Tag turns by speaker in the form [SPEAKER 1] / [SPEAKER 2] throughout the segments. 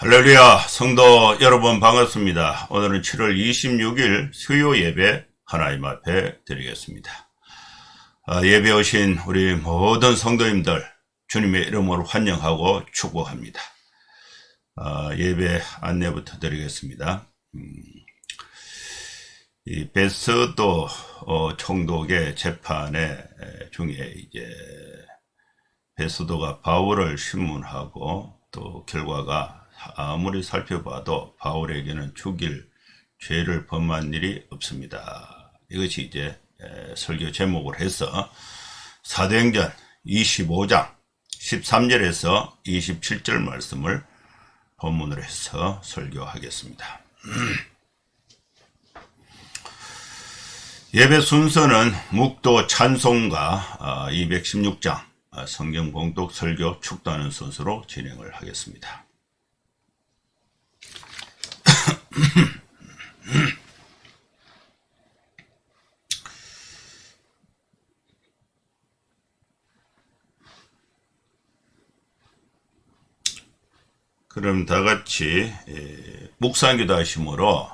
[SPEAKER 1] 할렐루야, 성도 여러분 반갑습니다. 오늘은 7월 26일 수요 예배 하나님 앞에 드리겠습니다. 예배 오신 우리 모든 성도님들 주님의 이름으로 환영하고 축복합니다. 예배 안내부터 드리겠습니다. 이 베스도 총독의 재판에 중에 이제 베스도가 바울을 신문하고 또 결과가 아무리 살펴봐도 바울에게는 죽일 죄를 범한 일이 없습니다. 이것이 이제 설교 제목을 해서 사도행전 25장 13절에서 27절 말씀을 본문으로 해서 설교하겠습니다. 예배 순서는 묵도 찬송가 216장 성경 봉독 설교 축도하는 순서로 진행을 하겠습니다. 그럼 다같이 묵상기도 하심으로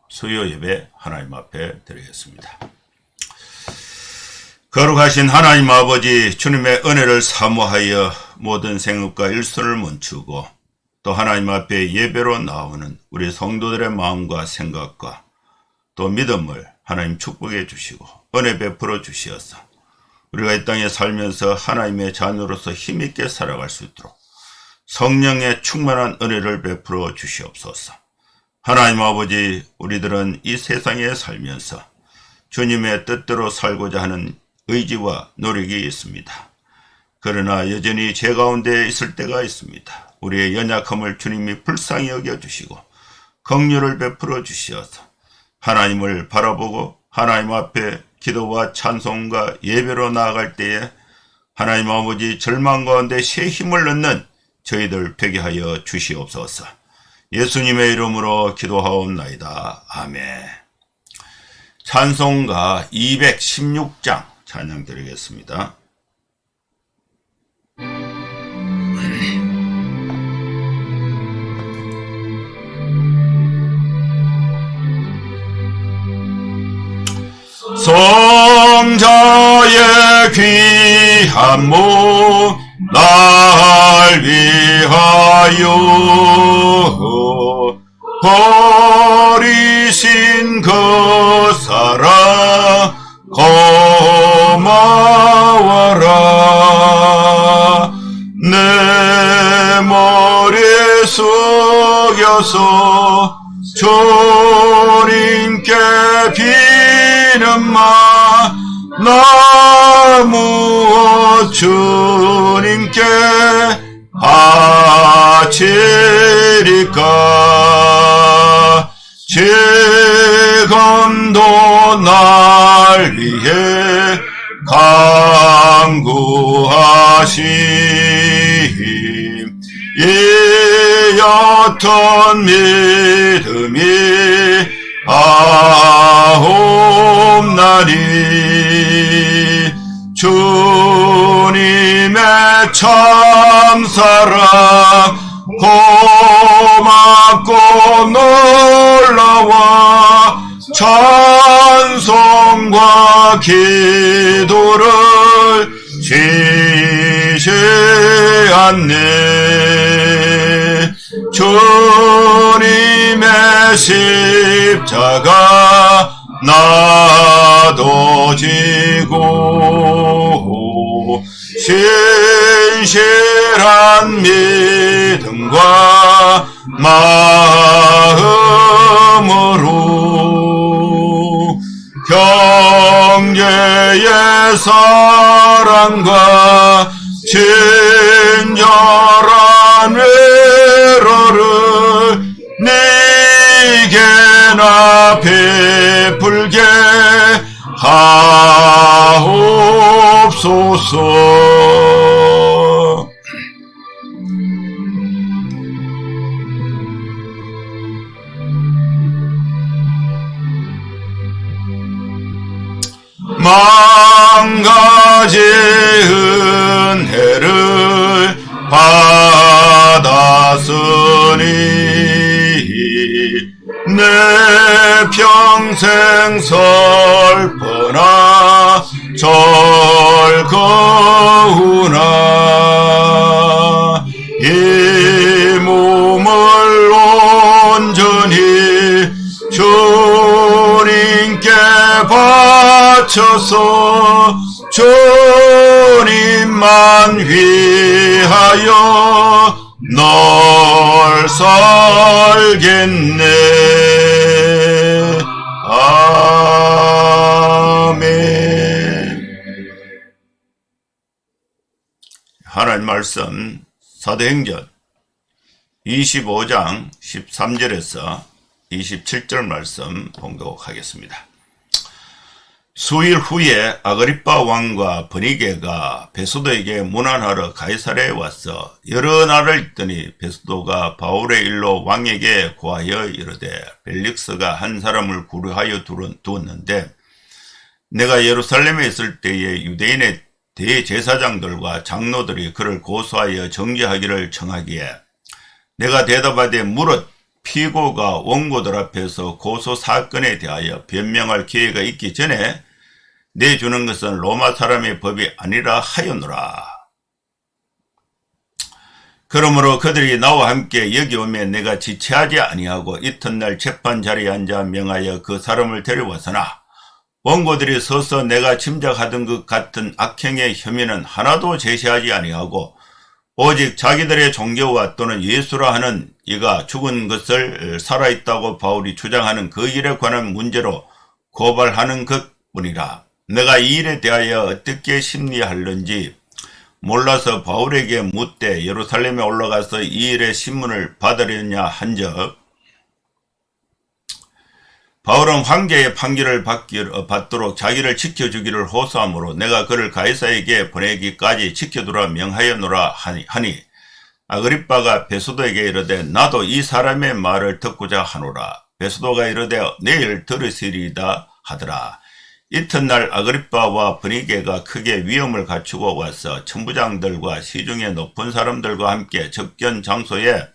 [SPEAKER 1] 수요 예배 하나님 앞에 드리겠습니다. 거룩하신 하나님 아버지, 주님의 은혜를 사모하여 모든 생업과 일손을 멈추고 또 하나님 앞에 예배로 나오는 우리 성도들의 마음과 생각과 또 믿음을 하나님 축복해 주시고 은혜 베풀어 주시어서 우리가 이 땅에 살면서 하나님의 자녀로서 힘있게 살아갈 수 있도록 성령의 충만한 은혜를 베풀어 주시옵소서. 하나님 아버지, 우리들은 이 세상에 살면서 주님의 뜻대로 살고자 하는 의지와 노력이 있습니다. 그러나 여전히 죄 가운데 있을 때가 있습니다. 우리의 연약함을 주님이 불쌍히 여겨주시고 긍휼을 베풀어 주시어서 하나님을 바라보고 하나님 앞에 기도와 찬송과 예배로 나아갈 때에 하나님 아버지 절망 가운데 새 힘을 얻는 저희들 되게 하여 주시옵소서. 예수님의 이름으로 기도하옵나이다. 아멘. 찬송가 216장 찬양 드리겠습니다. 성자의 귀한 몸 날 위하여 버리신 그 사랑 고마워라. 내 머리에 숙여서 주님께 비는마 나 무엇 주님께 바치리까. 지금도 날 위해 간구하심 이 옅은 믿음이 아옵나니. 주님의 참사랑 고맙고 놀라워 찬송과 기도를 쉬지 않네. 주님의 십자가 나도 지고 신실한 믿음과 마음으로 경계의 사랑과 친절한 위로를 네게나 베풀게 하옵소서. 망가지 은혜를 받 받았으니 내 평생 슬퍼나 즐거우나 이 몸을 온전히 주님께 바쳐서 주님만 위하여 널 살겠네. 아멘. 하나님 말씀 사도행전 25장 13절에서 27절 말씀 봉독하겠습니다. 수일 후에 아그리빠 왕과 브니게가 베소도에게 문안하러 가이사랴에 왔어 여러 날을 있더니 베소도가 바울의 일로 왕에게 고하여 이르되 벨릭스가 한 사람을 구류하여 두었는데 내가 예루살렘에 있을 때에 유대인의 대제사장들과 장로들이 그를 고소하여 정죄하기를 청하기에 내가 대답하되 무릇 피고가 원고들 앞에서 고소 사건에 대하여 변명할 기회가 있기 전에 내주는 것은 로마 사람의 법이 아니라 하였노라. 그러므로 그들이 나와 함께 여기 오면 내가 지체하지 아니하고 이튿날 재판 자리에 앉아 명하여 그 사람을 데려와서나 원고들이 서서 내가 짐작하던 것 같은 악행의 혐의는 하나도 제시하지 아니하고 오직 자기들의 종교와 또는 예수라 하는 이가 죽은 것을 살아있다고 바울이 주장하는 그 일에 관한 문제로 고발하는 것뿐이라. 내가 이 일에 대하여 어떻게 심리할는지 몰라서 바울에게 묻되 예루살렘에 올라가서 이 일의 신문을 받으려냐 한적 바울은 황제의 판결을 받도록 자기를 지켜주기를 호소하므로 내가 그를 가이사에게 보내기까지 지켜두라 명하였노라 하니 아그리빠가 베소도에게 이르되 나도 이 사람의 말을 듣고자 하노라. 베소도가 이르되 내일 들으시리이다 하더라. 이튿날 아그리빠와 브니게가 크게 위험을 갖추고 와서 천부장들과 시중의 높은 사람들과 함께 접견 장소에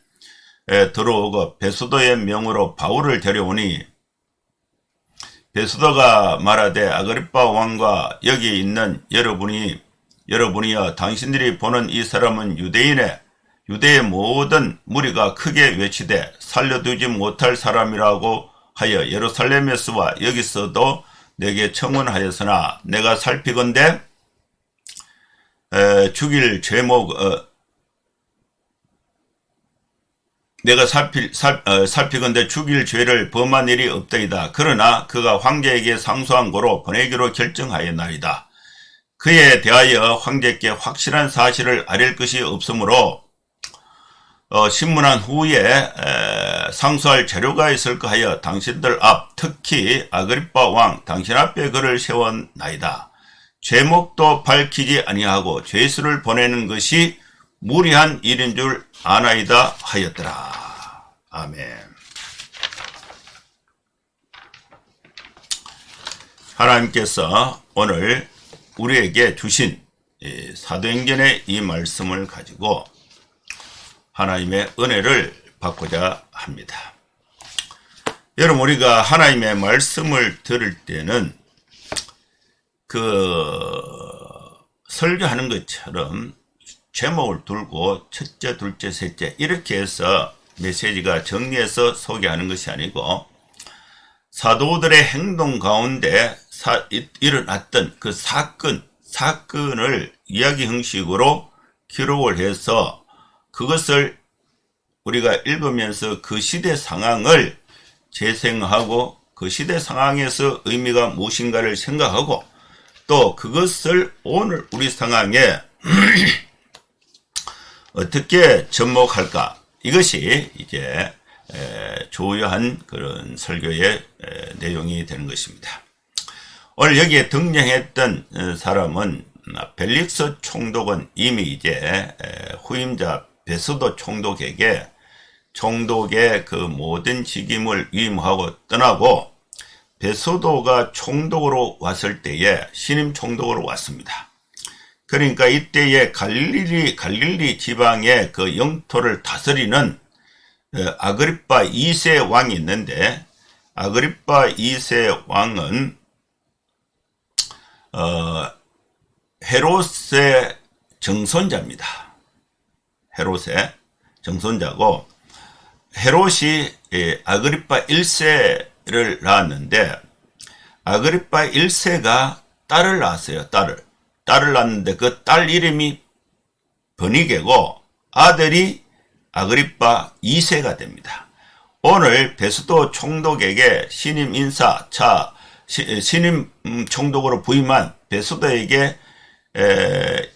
[SPEAKER 1] 들어오고 베소도의 명으로 바울을 데려오니 베소도가 말하되 아그리빠 왕과 여기 있는 여러분이여 당신들이 보는 이 사람은 유대의 모든 무리가 크게 외치되 살려두지 못할 사람이라고 하여 예루살렘에서와 여기서도 내게 청원하였으나 내가 살피건대 살피건대 죽일 죄를 범한 일이 없다이다. 그러나 그가 황제에게 상소한 고로 보내기로 결정하였나이다. 그에 대하여 황제께 확실한 사실을 알릴 것이 없으므로 신문한 후에 상소할 자료가 있을까 하여 당신들 앞 특히 아그리빠 왕 당신 앞에 그를 세웠나이다. 죄목도 밝히지 아니하고 죄수를 보내는 것이 무리한 일인 줄 아나이다 하였더라. 아멘. 하나님께서 오늘 우리에게 주신 사도행전의 이 말씀을 가지고 하나님의 은혜를 받고자 합니다. 여러분, 우리가 하나님의 말씀을 들을 때는 설교하는 것처럼 제목을 두고 첫째, 둘째, 셋째 이렇게 해서 메시지가 정리해서 소개하는 것이 아니고 사도들의 행동 가운데 일어났던 그 사건을 이야기 형식으로 기록을 해서 그것을 우리가 읽으면서 그 시대 상황을 재생하고 그 시대 상황에서 의미가 무엇인가를 생각하고 또 그것을 오늘 우리 상황에 어떻게 접목할까? 이것이 이제 주요한 그런 설교의 내용이 되는 것입니다. 오늘 여기에 등장했던 사람은 벨릭스 총독은 이미 이제 후임자 베소도 총독에게 총독의 그 모든 직임을 위임하고 떠나고 베소도가 총독으로 왔을 때에 신임 총독으로 왔습니다. 그러니까 이때에 갈릴리 지방의 그 영토를 다스리는 아그리파 2세 왕이 있는데, 아그리파 2세 왕은 헤롯의 정손자입니다. 헤롯의 정손자고, 헤롯이 아그리파 1세를 낳았는데, 아그리파 1세가 딸을 낳았어요. 딸을 낳았는데 그 딸 이름이 버니게고 아들이 아그리파 2세가 됩니다. 오늘 베스도 총독에게 신임 인사, 신임 총독으로 부임한 베스도에게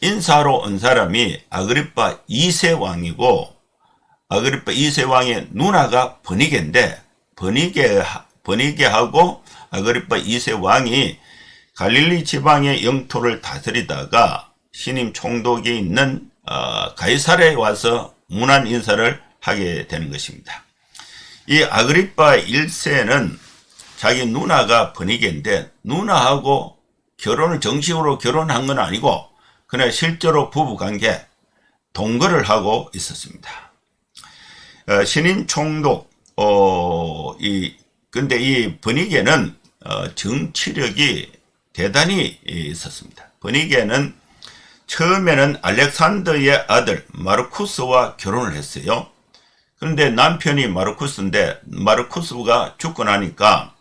[SPEAKER 1] 인사로 온 사람이 아그리파 2세 왕이고, 아그리파 2세 왕의 누나가 버니게인데, 버니게하고 아그리파 2세 왕이 갈릴리 지방의 영토를 다스리다가 신임 총독이 있는 가이사랴에 와서 문안 인사를 하게 되는 것입니다. 이 아그리파 1세는 자기 누나가 버니게인데, 누나하고 정식으로 결혼한 건 아니고 그냥 실제로 부부관계 동거를 하고 있었습니다. 신임 총독 근데 이 버니게는 정치력이 대단히 있었습니다. 버니게는 처음에는 알렉산더의 아들 마르쿠스와 결혼을 했어요. 그런데 남편이 마르쿠스인데, 마르쿠스가 죽고 나니까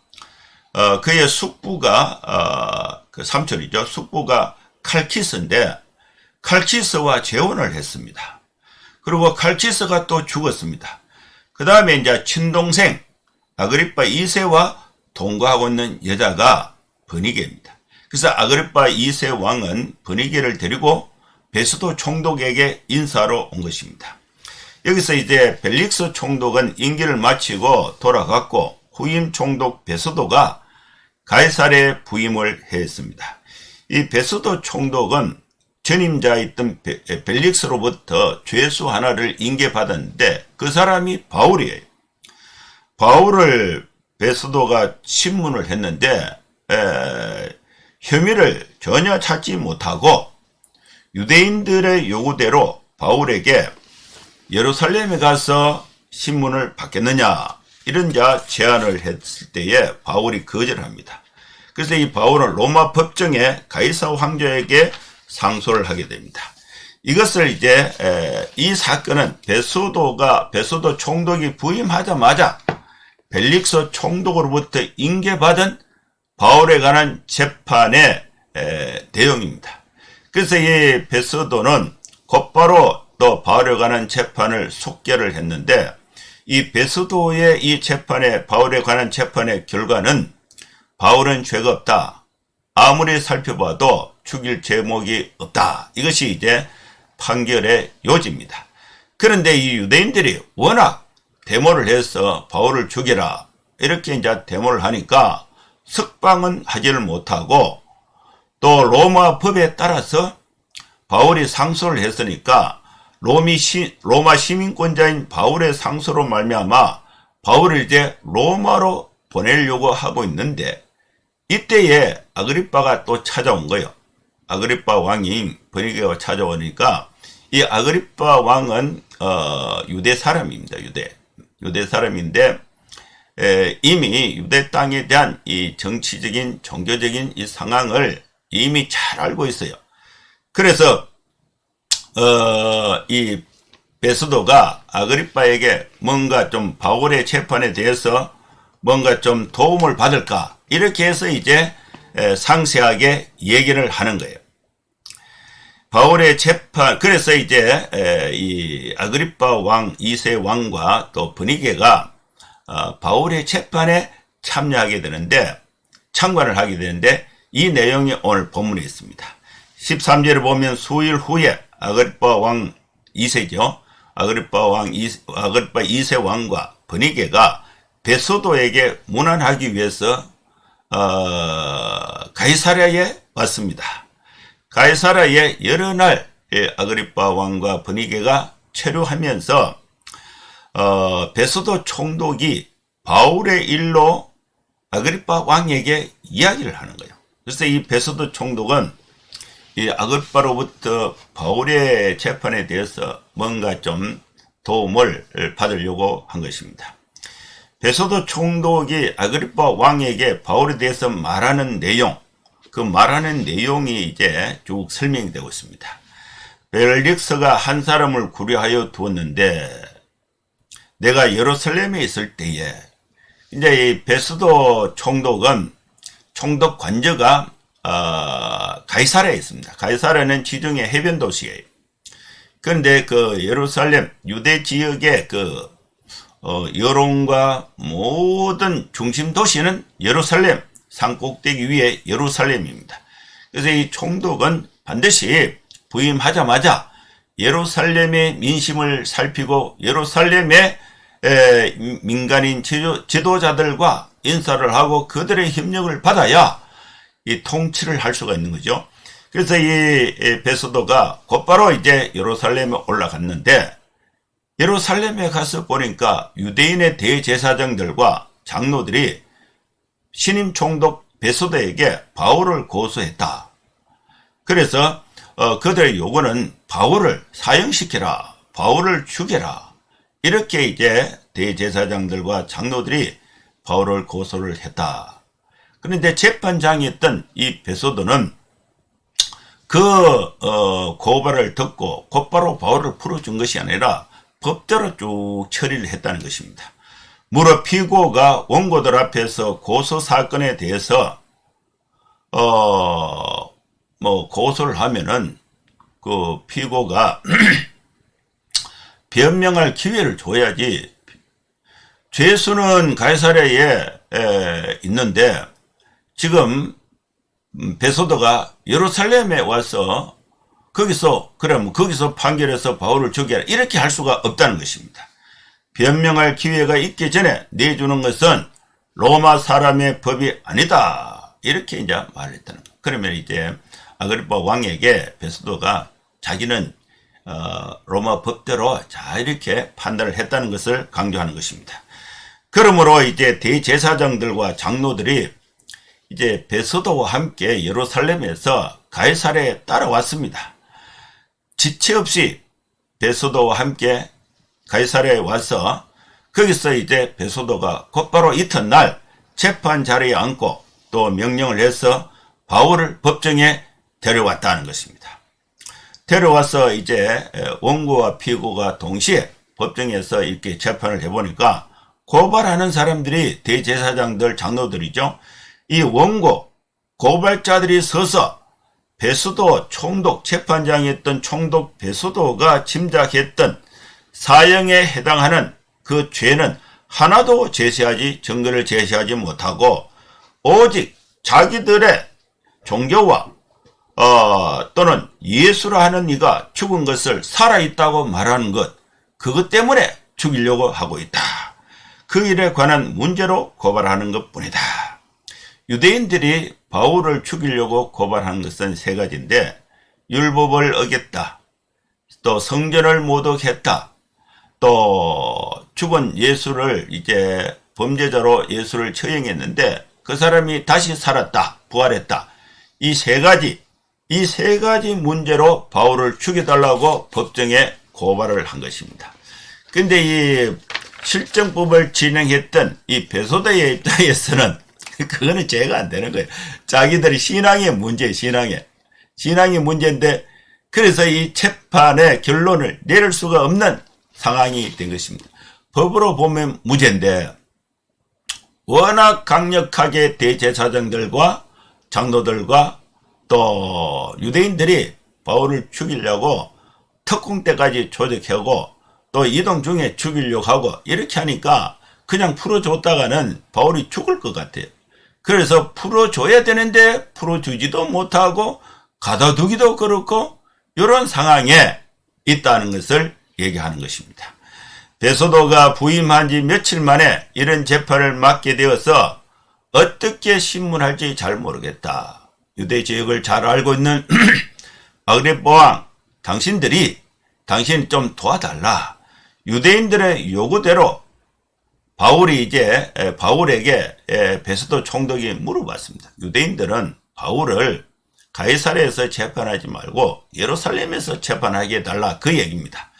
[SPEAKER 1] 그의 숙부가 그 삼촌이죠. 숙부가 칼키스인데, 칼키스와 재혼을 했습니다. 그리고 칼키스가 또 죽었습니다. 그 다음에 이제 친동생 아그리파 2세와 동거하고 있는 여자가 버니게입니다. 그래서 아그리파 2세 왕은 버니게를 데리고 베스도 총독에게 인사로 온 것입니다. 여기서 이제 벨릭스 총독은 임기를 마치고 돌아갔고, 후임 총독 베스도가 가이사랴에 부임을 했습니다. 이 베스도 총독은 전임자였던 벨릭스로부터 죄수 하나를 인계받았는데 그 사람이 바울이에요. 바울을 베스도가 신문을 했는데 혐의를 전혀 찾지 못하고 유대인들의 요구대로 바울에게 예루살렘에 가서 신문을 받겠느냐, 이런 제안을 했을 때에 바울이 거절합니다. 그래서 이 바울은 로마 법정에 가이사 황제에게 상소를 하게 됩니다. 이것을 이제 이 사건은 베스도 총독이 부임하자마자 벨릭스 총독으로부터 인계받은 바울에 관한 재판의 내용입니다. 그래서 이 베스도는 곧바로 또 바울에 관한 재판을 속결을 했는데, 이 베스도의 이 바울에 관한 재판의 결과는 바울은 죄가 없다, 아무리 살펴봐도 죽일 제목이 없다, 이것이 이제 판결의 요지입니다. 그런데 이 유대인들이 워낙 데모를 해서 바울을 죽여라 이렇게 이제 데모를 하니까 석방은 하지를 못하고, 또 로마 법에 따라서 바울이 상소를 했으니까 로마 시민권자인 바울의 상소로 말미암아 바울을 이제 로마로 보내려고 하고 있는데, 이때에 아그리빠가 또 찾아온 거예요. 아그리빠 왕이 버니게가 찾아오니까, 이 아그리빠 왕은 유대 사람입니다. 유대 사람인데 이미 유대 땅에 대한 이 정치적인 종교적인 이 상황을 이미 잘 알고 있어요. 그래서 이 베스도가 아그리빠에게 뭔가 좀 바울의 재판에 대해서 뭔가 좀 도움을 받을까, 이렇게 해서 이제 상세하게 얘기를 하는 거예요. 바울의 재판, 그래서 이제 이 아그리빠 왕 2세 왕과 또 버니게가 바울의 재판에 참여하게 되는데, 참관을 하게 되는데, 이 내용이 오늘 본문에 있습니다. 13절을 보면 수일 후에 아그리빠 왕 2세죠. 아그리빠 2세 왕과 버니게가 베스도에게 문안하기 위해서 가이사랴에 왔습니다. 가이사랴에 여러 날 아그리빠 왕과 버니게가 체류하면서 베스도 총독이 바울의 일로 아그리빠 왕에게 이야기를 하는 거예요. 그래서 이 베스도 총독은 이 아글바로부터 바울의 재판에 대해서 뭔가 좀 도움을 받으려고 한 것입니다. 베소도 총독이 아그리파 왕에게 바울에 대해서 말하는 내용, 그 말하는 내용이 이제 쭉 설명이 되고 있습니다. 벨릭스가 한 사람을 구려하여 두었는데 내가 예루살렘에 있을 때에 이제 이 베소도 총독은 총독 관저가 가이사랴에 있습니다. 가이사랴는 지중해 해변 도시예요. 그런데 그 예루살렘 유대 지역의 그 여론과 모든 중심 도시는 예루살렘 산꼭대기 위에 예루살렘입니다. 그래서 이 총독은 반드시 부임하자마자 예루살렘의 민심을 살피고 예루살렘의 민간인 지도자들과 인사를 하고 그들의 협력을 받아야 이 통치를 할 수가 있는 거죠. 그래서 이 베소도가 곧바로 이제 예루살렘에 올라갔는데 예루살렘에 가서 보니까 유대인의 대제사장들과 장로들이 신임 총독 베소도에게 바울을 고소했다. 그래서 그들의 요구는 바울을 사형시켜라, 바울을 죽여라. 이렇게 이제 대제사장들과 장로들이 바울을 고소를 했다. 그런데 재판장이었던 이 베소도는 그 고발을 듣고 곧바로 바울을 풀어준 것이 아니라 법대로 쭉 처리를 했다는 것입니다. 무려 피고가 원고들 앞에서 고소 사건에 대해서 고소를 하면은 그 피고가 변명할 기회를 줘야지. 죄수는 가이사랴에 있는데 지금 베소도가 예루살렘에 와서 거기서 판결해서 바울을 죽여라 이렇게 할 수가 없다는 것입니다. 변명할 기회가 있기 전에 내주는 것은 로마 사람의 법이 아니다. 이렇게 이제 말했다는 거예요. 그러면 이제 아그리파 왕에게 베소도가 자기는 로마 법대로 자 이렇게 판단을 했다는 것을 강조하는 것입니다. 그러므로 이제 대제사장들과 장로들이 이제 베소도와 함께 예루살렘에서 가이사랴에 따라왔습니다. 지체 없이 베소도와 함께 가이사랴에 와서 거기서 이제 베소도가 곧바로 이튿날 재판 자리에 앉고 또 명령을 해서 바울을 법정에 데려왔다는 것입니다. 데려와서 이제 원고와 피고가 동시에 법정에서 이렇게 재판을 해보니까 고발하는 사람들이 대제사장들, 장로들이죠. 이 원고, 고발자들이 서서 베소도 총독, 재판장이었던 총독 베소도가 짐작했던 사형에 해당하는 그 죄는 하나도 증거를 제시하지 못하고 오직 자기들의 종교와 또는 예수라 하는 이가 죽은 것을 살아있다고 말하는 것, 그것 때문에 죽이려고 하고 있다. 그 일에 관한 문제로 고발하는 것뿐이다. 유대인들이 바울을 죽이려고 고발하는 것은 세 가지인데 율법을 어겼다. 또 성전을 모독했다. 또 죽은 예수를 이제 범죄자로 예수를 처형했는데 그 사람이 다시 살았다. 부활했다. 이 세 가지 문제로 바울을 죽여달라고 법정에 고발을 한 것입니다. 근데 이 실정법을 진행했던 이 베소도의 입장에서는 그거는 죄가 안 되는 거예요. 자기들이 신앙의 문제예요. 신앙의 문제인데 그래서 이 재판의 결론을 내릴 수가 없는 상황이 된 것입니다. 법으로 보면 무죄인데 워낙 강력하게 대제사장들과 장로들과 또 유대인들이 바울을 죽이려고 특공대까지 조직하고 또 이동 중에 죽이려고 하고 이렇게 하니까 그냥 풀어줬다가는 바울이 죽을 것 같아요. 그래서 풀어줘야 되는데 풀어주지도 못하고 가둬두기도 그렇고 이런 상황에 있다는 것을 얘기하는 것입니다. 베소도가 부임한 지 며칠 만에 이런 재판을 맡게 되어서 어떻게 신문할지 잘 모르겠다. 유대 지역을 잘 알고 있는 아그리파 왕, 당신 좀 도와달라. 유대인들의 요구대로 바울에게 베소도 총독이 물어봤습니다. 유대인들은 바울을 가이사랴에서 재판하지 말고 예루살렘에서 재판하게 해달라, 그 얘기입니다.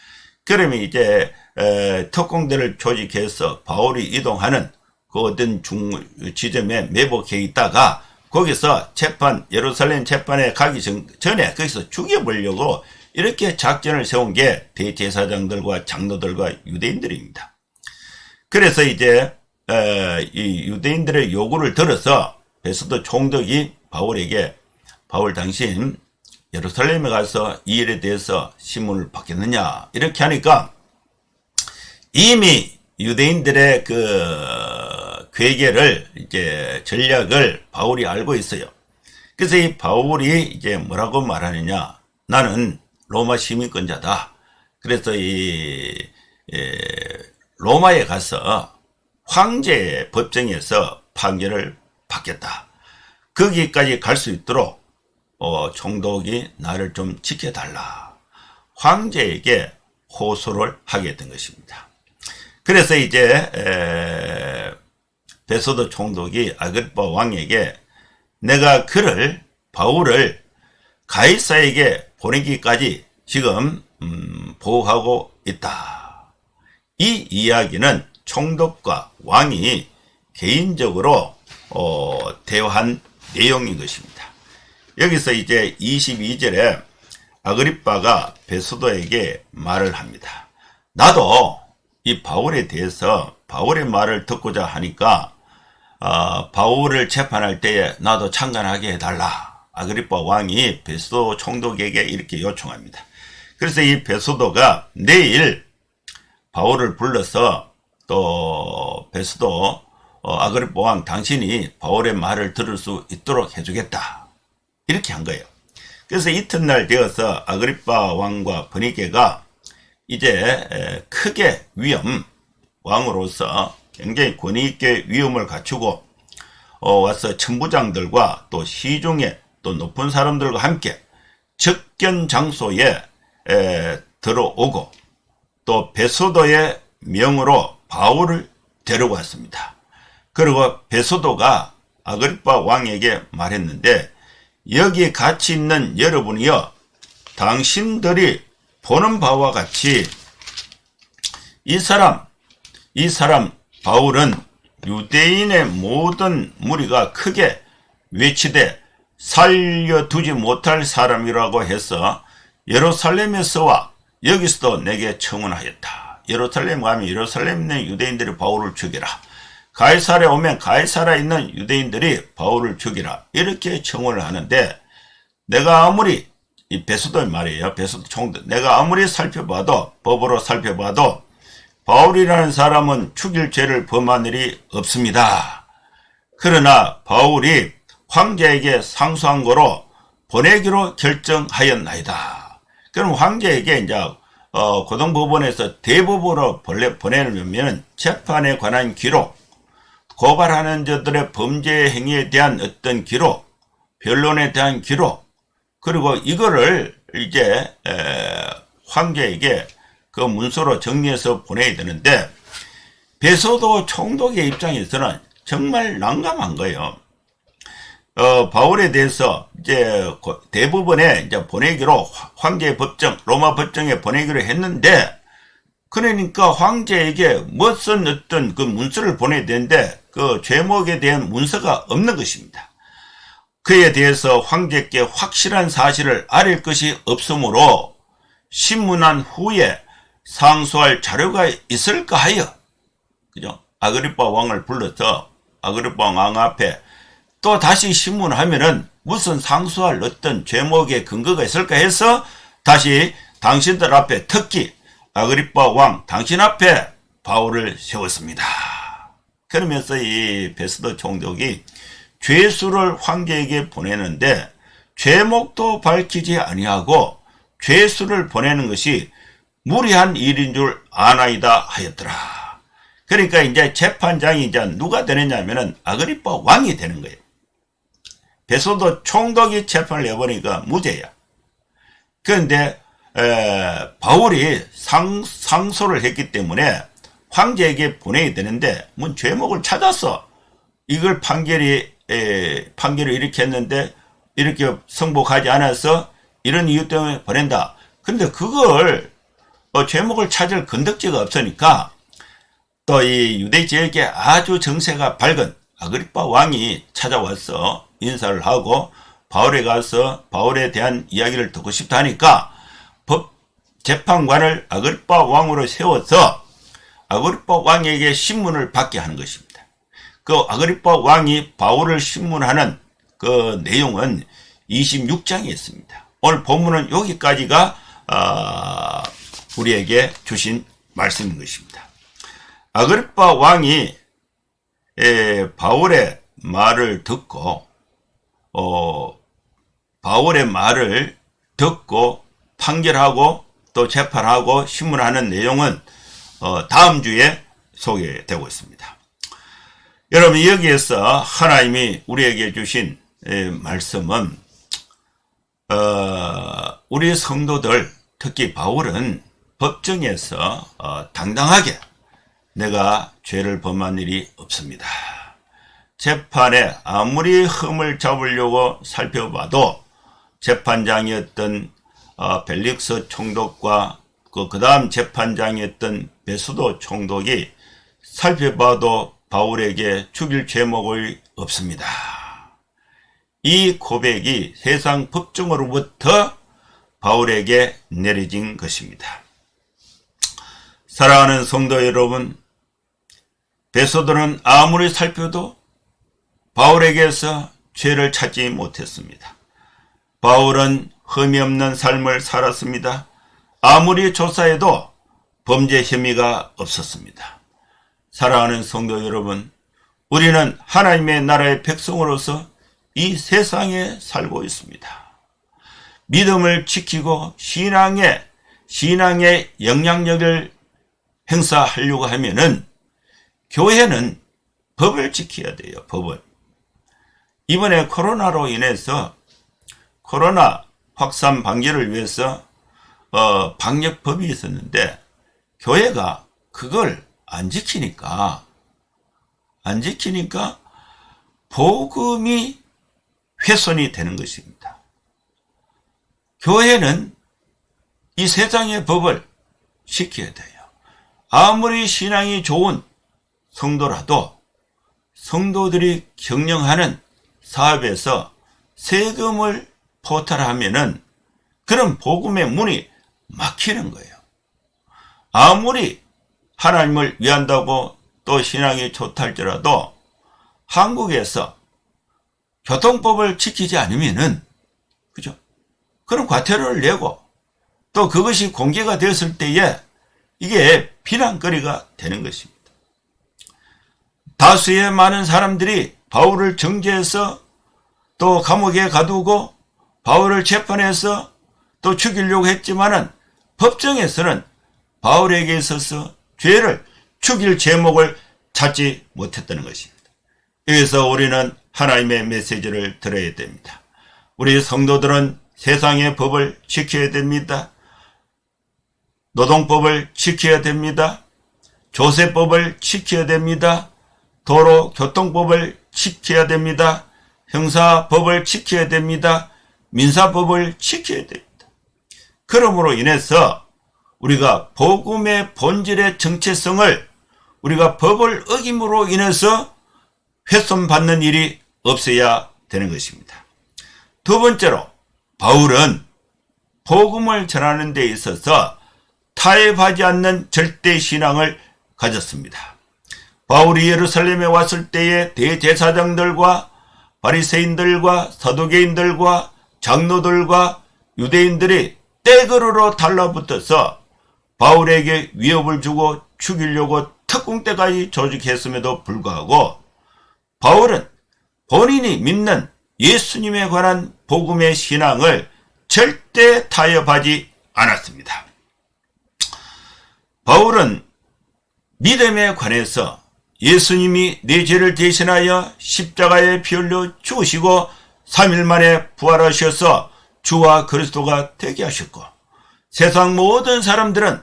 [SPEAKER 1] 그러면 이제 특공대를 조직해서 바울이 이동하는 그 어떤 지점에 매복해 있다가 거기서 예루살렘 재판에 가기 전에 거기서 죽여보려고 이렇게 작전을 세운 게 대제사장들과 장로들과 유대인들입니다. 그래서 이제 이 유대인들의 요구를 들어서 베스도 총독이 바울에게, 바울 당신 예루살렘에 가서 이 일에 대해서 신문을 받겠느냐, 이렇게 하니까 이미 유대인들의 그 괴계를, 이제 전략을 바울이 알고 있어요. 그래서 이 바울이 이제 뭐라고 말하느냐, 나는 로마 시민권자다. 그래서 로마에 가서 황제 법정에서 판결을 받겠다. 거기까지 갈 수 있도록 총독이 나를 좀 지켜달라. 황제에게 호소를 하게 된 것입니다. 그래서 이제 베소도 총독이 아그리파 왕에게 내가 바울을 가이사에게 보내기까지 지금 보호하고 있다. 이 이야기는 총독과 왕이 개인적으로 대화한 내용인 것입니다. 여기서 이제 22절에 아그리빠가 베소도에게 말을 합니다. 나도 이 바울에 대해서 바울의 말을 듣고자 하니까 바울을 재판할 때에 나도 참관하게 해달라. 아그리빠 왕이 베소도 총독에게 이렇게 요청합니다. 그래서 이 베소도가 내일 바울을 불러서 또 베소도 아그리빠 왕 당신이 바울의 말을 들을 수 있도록 해주겠다, 이렇게 한 거예요. 그래서 이튿날 되어서 아그리빠 왕과 버니게가 이제 크게 왕으로서 굉장히 권위 있게 위엄을 갖추고 와서 천부장들과 또 시중에 또 높은 사람들과 함께 접견 장소에 들어오고 또 베소도의 명으로 바울을 데려왔습니다. 그리고 베소도가 아그리빠 왕에게 말했는데, 여기 같이 있는 여러분이여, 당신들이 보는 바와 같이 이 사람 바울은 유대인의 모든 무리가 크게 외치되 살려두지 못할 사람이라고 해서 예루살렘에서와 여기서도 내게 청원하였다. 예루살렘 가면 예루살렘에 있는 유대인들이 바울을 죽이라. 가이사랴에 오면 가이사랴에 있는 유대인들이 바울을 죽이라. 이렇게 청원을 하는데, 내가 아무리, 이 베소도의 말이에요. 베소도 총독. 내가 아무리 법으로 살펴봐도 바울이라는 사람은 죽일 죄를 범한 일이 없습니다. 그러나 바울이 황제에게 상소한 거로 보내기로 결정하였나이다. 그럼 황제에게 이제 고등법원에서 대법으로 보내려면 재판에 관한 기록, 고발하는 자들의 범죄 행위에 대한 어떤 기록, 변론에 대한 기록, 그리고 이거를 이제 황제에게 그 문서로 정리해서 보내야 되는데, 베소도 총독의 입장에서는 정말 난감한 거예요. 바울에 대해서 이제 대법원에 이제 보내기로, 황제 법정, 로마 법정에 보내기로 했는데, 그러니까 황제에게 무슨 어떤 그 문서를 보내야 되는데 그 죄목에 대한 문서가 없는 것입니다. 그에 대해서 황제께 확실한 사실을 알릴 것이 없으므로 신문한 후에 상소할 자료가 있을까 하여, 그죠? 아그리빠 왕을 불러서 아그리빠 왕 앞에 또 다시 신문하면은 무슨 상소할 어떤 죄목의 근거가 있을까 해서 다시 당신들 앞에, 특히 아그리빠 왕 당신 앞에 바울을 세웠습니다. 그러면서 이 베소도 총독이 죄수를 황제에게 보내는데 죄목도 밝히지 아니하고 죄수를 보내는 것이 무리한 일인 줄 아나이다 하였더라. 그러니까 이제 재판장이 이제 누가 되느냐면은 아그리빠 왕이 되는 거예요. 베소도 총독이 재판을 해보니까 무죄야. 그런데 바울이 상소를 했기 때문에 황제에게 보내야 되는데 뭐 죄목을 찾았어. 이걸 판결을 이렇게 했는데 이렇게 성복하지 않아서 이런 이유 때문에 보낸다. 근데 그걸 죄목을 찾을 건덕지가 없으니까 또 이 유대 지역에 아주 정세가 밝은 아그리파 왕이 찾아와서 인사를 하고 바울에 가서 바울에 대한 이야기를 듣고 싶다 하니까 법 재판관을 아그리파 왕으로 세워서 아그리파 왕에게 신문을 받게 하는 것입니다. 그 아그리파 왕이 바울을 신문하는 그 내용은 26장에 있습니다. 오늘 본문은 여기까지가 우리에게 주신 말씀인 것입니다. 아그리파 왕이 바울의 말을 듣고 바울의 말을 듣고 판결하고 또 재판하고 신문하는 내용은 다음 주에 소개되고 있습니다. 여러분, 여기에서 하나님이 우리에게 주신 말씀은 우리 성도들, 특히 바울은 법정에서 당당하게 내가 죄를 범한 일이 없습니다. 재판에 아무리 흠을 잡으려고 살펴봐도 재판장이었던 벨릭스 총독과 그 다음 재판장이었던 베수도 총독이 살펴봐도 바울에게 죽일 죄목이 없습니다. 이 고백이 세상 법정으로부터 바울에게 내려진 것입니다. 사랑하는 성도 여러분, 베소도는 아무리 살펴도 바울에게서 죄를 찾지 못했습니다. 바울은 흠이 없는 삶을 살았습니다. 아무리 조사해도 범죄 혐의가 없었습니다. 사랑하는 성도 여러분, 우리는 하나님의 나라의 백성으로서 이 세상에 살고 있습니다. 믿음을 지키고 신앙의 영향력을 행사하려고 하면은 교회는 법을 지켜야 돼요. 법을. 이번에 코로나로 인해서 코로나 확산 방지를 위해서 방역법이 있었는데 교회가 그걸 안 지키니까 복음이 훼손이 되는 것입니다. 교회는 이 세상의 법을 지켜야 돼요. 아무리 신앙이 좋은 성도라도 성도들이 경영하는 사업에서 세금을 포탈하면은 그런 복음의 문이 막히는 거예요. 아무리 하나님을 위한다고 또 신앙이 좋다 할지라도 한국에서 교통법을 지키지 않으면은, 그죠? 그런 과태료를 내고 또 그것이 공개가 되었을 때에 이게 비난거리가 되는 것입니다. 다수의 많은 사람들이 바울을 정죄해서 또 감옥에 가두고 바울을 재판해서 또 죽이려고 했지만은 법정에서는 바울에게 있어서 죄를 죽일 제목을 찾지 못했다는 것입니다. 여기서 우리는 하나님의 메시지를 들어야 됩니다. 우리 성도들은 세상의 법을 지켜야 됩니다. 노동법을 지켜야 됩니다. 조세법을 지켜야 됩니다. 도로교통법을 지켜야 됩니다. 형사법을 지켜야 됩니다. 민사법을 지켜야 됩니다. 그러므로 인해서 우리가 복음의 본질의 정체성을 우리가 법을 어김으로 인해서 훼손받는 일이 없어야 되는 것입니다. 두 번째로 바울은 복음을 전하는 데 있어서 타협하지 않는 절대 신앙을 가졌습니다. 바울이 예루살렘에 왔을 때에 대제사장들과 바리새인들과 사두개인들과 장로들과 유대인들이 떼거루로 달라붙어서 바울에게 위협을 주고 죽이려고 특공대까지 조직했음에도 불구하고 바울은 본인이 믿는 예수님에 관한 복음의 신앙을 절대 타협하지 않았습니다. 바울은 믿음에 관해서 예수님이 내 죄를 대신하여 십자가에 피 흘려 죽으시고 3일 만에 부활하셔서 주와 그리스도가 되게 하셨고 세상 모든 사람들은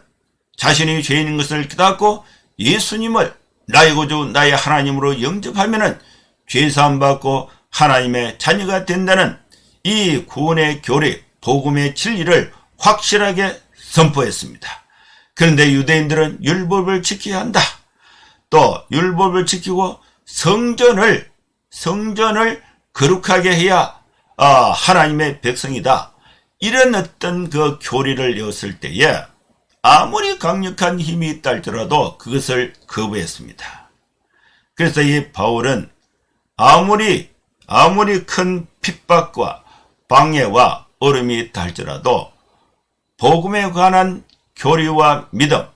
[SPEAKER 1] 자신이 죄인인 것을 깨닫고 예수님을 나의 구주 나의 하나님으로 영접하면은 죄사함 받고 하나님의 자녀가 된다는 이 구원의 교리, 복음의 진리를 확실하게 선포했습니다. 그런데 유대인들은 율법을 지켜야 한다. 또 율법을 지키고 성전을 거룩하게 해야 하나님의 백성이다. 이런 어떤 그 교리를 이었을 때에 아무리 강력한 힘이 있다 할지라도 그것을 거부했습니다. 그래서 이 바울은 아무리 큰 핍박과 방해와 어려움이 있다 할지라도 복음에 관한 교리와 믿음,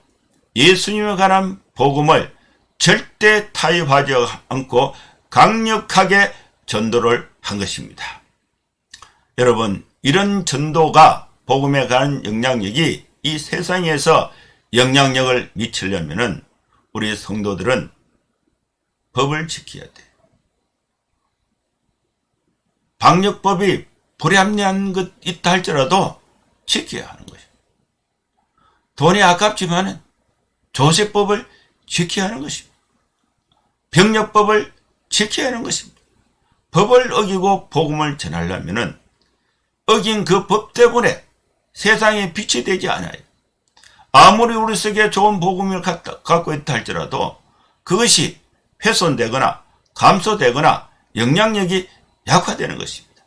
[SPEAKER 1] 예수님에 관한 복음을 절대 타협하지 않고 강력하게 전도를 한 것입니다. 여러분, 이런 전도가 복음에 관한 영향력이 이 세상에서 영향력을 미치려면은 우리 성도들은 법을 지켜야 돼. 방역법이 불합리한 것 있다 할지라도 지켜야 하는 것이에요. 돈이 아깝지만은 조세법을 지켜야 하는 것입니다. 병력법을 지켜야 하는 것입니다. 법을 어기고 복음을 전하려면은 어긴 그 법 때문에 세상에 빛이 되지 않아요. 아무리 우리 속에 좋은 복음을 갖고 있다 할지라도 그것이 훼손되거나 감소되거나 영향력이 약화되는 것입니다.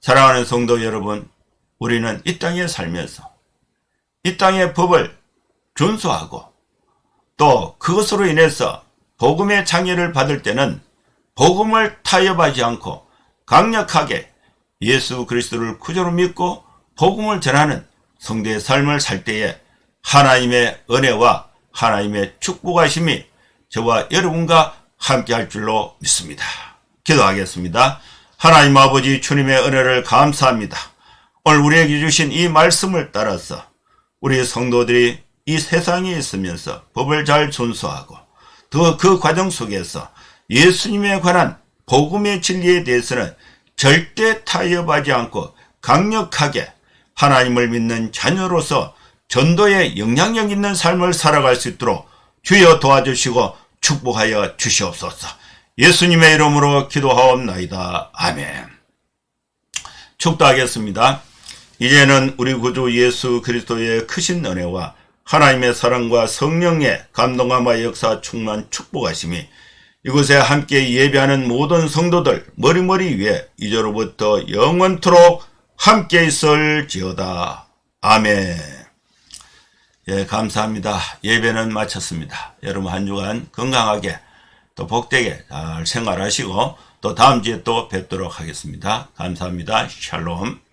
[SPEAKER 1] 사랑하는 성도 여러분, 우리는 이 땅에 살면서 이 땅의 법을 준수하고 또 그것으로 인해서 복음의 장애를 받을 때는 복음을 타협하지 않고 강력하게 예수 그리스도를 구주로 믿고 복음을 전하는 성도의 삶을 살 때에 하나님의 은혜와 하나님의 축복하심이 저와 여러분과 함께 할 줄로 믿습니다. 기도하겠습니다. 하나님 아버지, 주님의 은혜를 감사합니다. 오늘 우리에게 주신 이 말씀을 따라서 우리 성도들이 이 세상에 있으면서 법을 잘 준수하고 또 그 과정 속에서 예수님에 관한 복음의 진리에 대해서는 절대 타협하지 않고 강력하게 하나님을 믿는 자녀로서 전도에 영향력 있는 삶을 살아갈 수 있도록 주여 도와주시고 축복하여 주시옵소서. 예수님의 이름으로 기도하옵나이다. 아멘. 축도하겠습니다. 이제는 우리 구주 예수 그리스도의 크신 은혜와 하나님의 사랑과 성령의 감동함과 역사 충만 축복하심이 이곳에 함께 예배하는 모든 성도들 머리머리 위에 이제로부터 영원토록 함께 있을지어다. 아멘. 예, 감사합니다. 예배는 마쳤습니다. 여러분 한 주간 건강하게 또 복되게 잘 생활하시고 또 다음 주에 또 뵙도록 하겠습니다. 감사합니다. 샬롬.